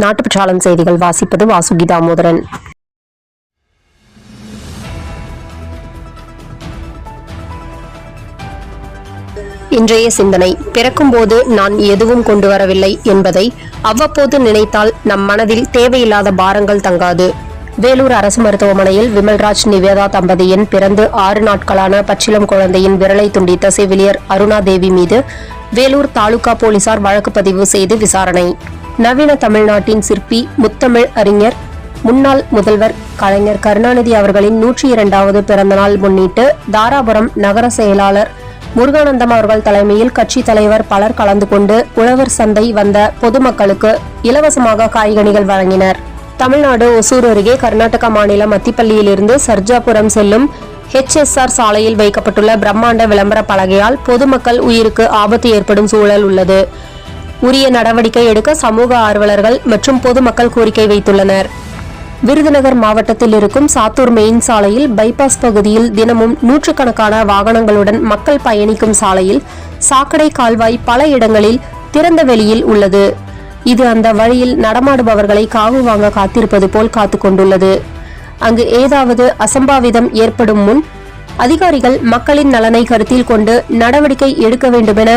நாட்டுப்பற்றாளன் செய்திகள் வாசிப்பது வாசுகி தாமோதரன். இன்றைய சிந்தனை: பிறக்கும்போது நான் எதுவும் கொண்டு வரவில்லை என்பதை அவ்வப்போது நினைத்தால் நம் மனதில் தேவையில்லாத பாரங்கள் தங்காது. வேலூர் அரசு மருத்துவமனையில் விமல்ராஜ் நிவேதா தம்பதியின் பிறந்து 6 நாட்களான பச்சிளம் குழந்தையின் விரலை துண்டித்த செவிலியர் அருணாதேவி மீது வேலூர் தாலுகா போலீசார் வழக்கு பதிவு செய்து விசாரணை. நவீன தமிழ்நாட்டின் சிற்பி, முத்தமிழ் அறிஞர், முன்னாள் முதல்வர் கலைஞர் கருணாநிதி அவர்களின் 102வது பிறந்தநாள் முன்னிட்டு தாராபுரம் நகர செயலாளர் முருகானந்தம் அவர்கள் தலைமையில் கட்சி தலைவர் பலர் கலந்து கொண்டு உழவர் சந்தை வந்த பொதுமக்களுக்கு இலவசமாக காய்கனிகள் வழங்கினர். தமிழ்நாடு ஒசூர் அருகே கர்நாடக மாநிலம் அத்திப்பள்ளியிலிருந்து சர்ஜாபுரம் செல்லும் HSR சாலையில் வைக்கப்பட்டுள்ள பிரம்மாண்ட விளம்பர பலகையால் பொதுமக்கள் உயிருக்கு ஆபத்து ஏற்படும் சூழல் உள்ளது. உரிய நடவடிக்கை எடுக்க சமூக ஆர்வலர்கள் மற்றும் பொதுமக்கள் கோரிக்கை வைத்துள்ளனர். விருதுநகர் மாவட்டத்தில் இருக்கும் சாத்தூர் மெயின் சாலையில் பைபாஸ் பகுதியில் தினமும் நூற்றுக்கணக்கான வாகனங்களுடன் மக்கள் பயணிக்கும் சாலையில் சாக்கடை கால்வாய் பல இடங்களில் திறந்த வெளியில் உள்ளது. இது அந்த வழியில் நடமாடுபவர்களை காவு வாங்க காத்திருப்பது போல் காத்து கொண்டுள்ளது. அங்கு ஏதாவது அசம்பாவிதம் ஏற்படும் முன் அதிகாரிகள் மக்களின் நலனை கருத்தில் கொண்டு நடவடிக்கை எடுக்க வேண்டுமென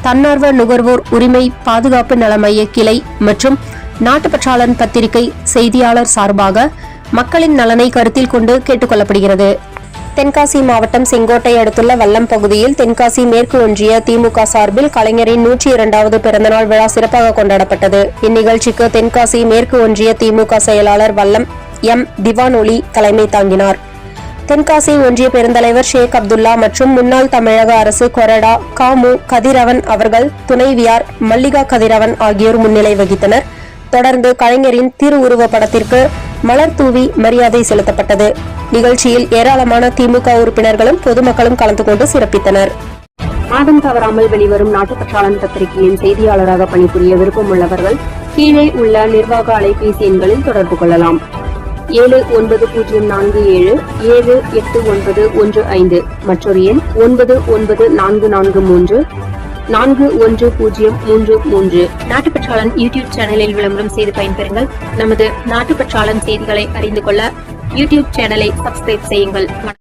தன்னார்வ நுகர்வோர் உரிமை பாதுகாப்பு நல மைய கிளை மற்றும் நாட்டுப்பற்றாளன் பத்திரிகை செய்தியாளர் சார்பாக மக்களின் நலனை கருத்தில் கொண்டு கேட்டுக் கொள்ளப்படுகிறது. தென்காசி மாவட்டம் செங்கோட்டை அடுத்துள்ள வல்லம் பகுதியில் தென்காசி மேற்கு ஒன்றிய திமுக சார்பில் கலைஞரின் 102வது பிறந்தநாள் விழா சிறப்பாக கொண்டாடப்பட்டது. இந்நிகழ்ச்சிக்கு தென்காசி மேற்கு ஒன்றிய திமுக செயலாளர் வல்லம் திவான் ஒலி தலைமை தாங்கினார். தென்காசி ஒன்றிய பெருந்தலைவர் ஷேக் அப்துல்லா மற்றும் முன்னாள் தமிழக அரசு கொறடா காமு கதிரவன் அவர்கள் துணைவியார் மல்லிகா கதிரவன் ஆகியோர் முன்னிலை வகித்தனர். தொடர்ந்து கலைஞரின் திருவுருவ படத்திற்கு மலர் தூவி மரியாதை செலுத்தப்பட்டது. நிகழ்ச்சியில் ஏராளமான திமுக உறுப்பினர்களும் பொதுமக்களும் கலந்து கொண்டு சிறப்பித்தனர். மாதம் தவறாமல் வெளிவரும் நாட்டுப்பற்றாளன் பத்திரிகையின் செய்தியாளராக பணிபுரிய விருப்பம் உள்ளவர்கள் கீழே உள்ள நிர்வாக அலைபேசி எண்களில் தொடர்பு கொள்ளலாம். 7947789115 மற்றொரு எண் 9944341033. நாட்டுப்பற்றாளன் யூடியூப் சேனலில் விளம்பரம் செய்து பயன்பெறுங்கள். நமது நாட்டுப்பற்றாளன் செய்திகளை அறிந்து கொள்ள யூடியூப் சேனலை சப்ஸ்கிரைப் செய்யுங்கள்.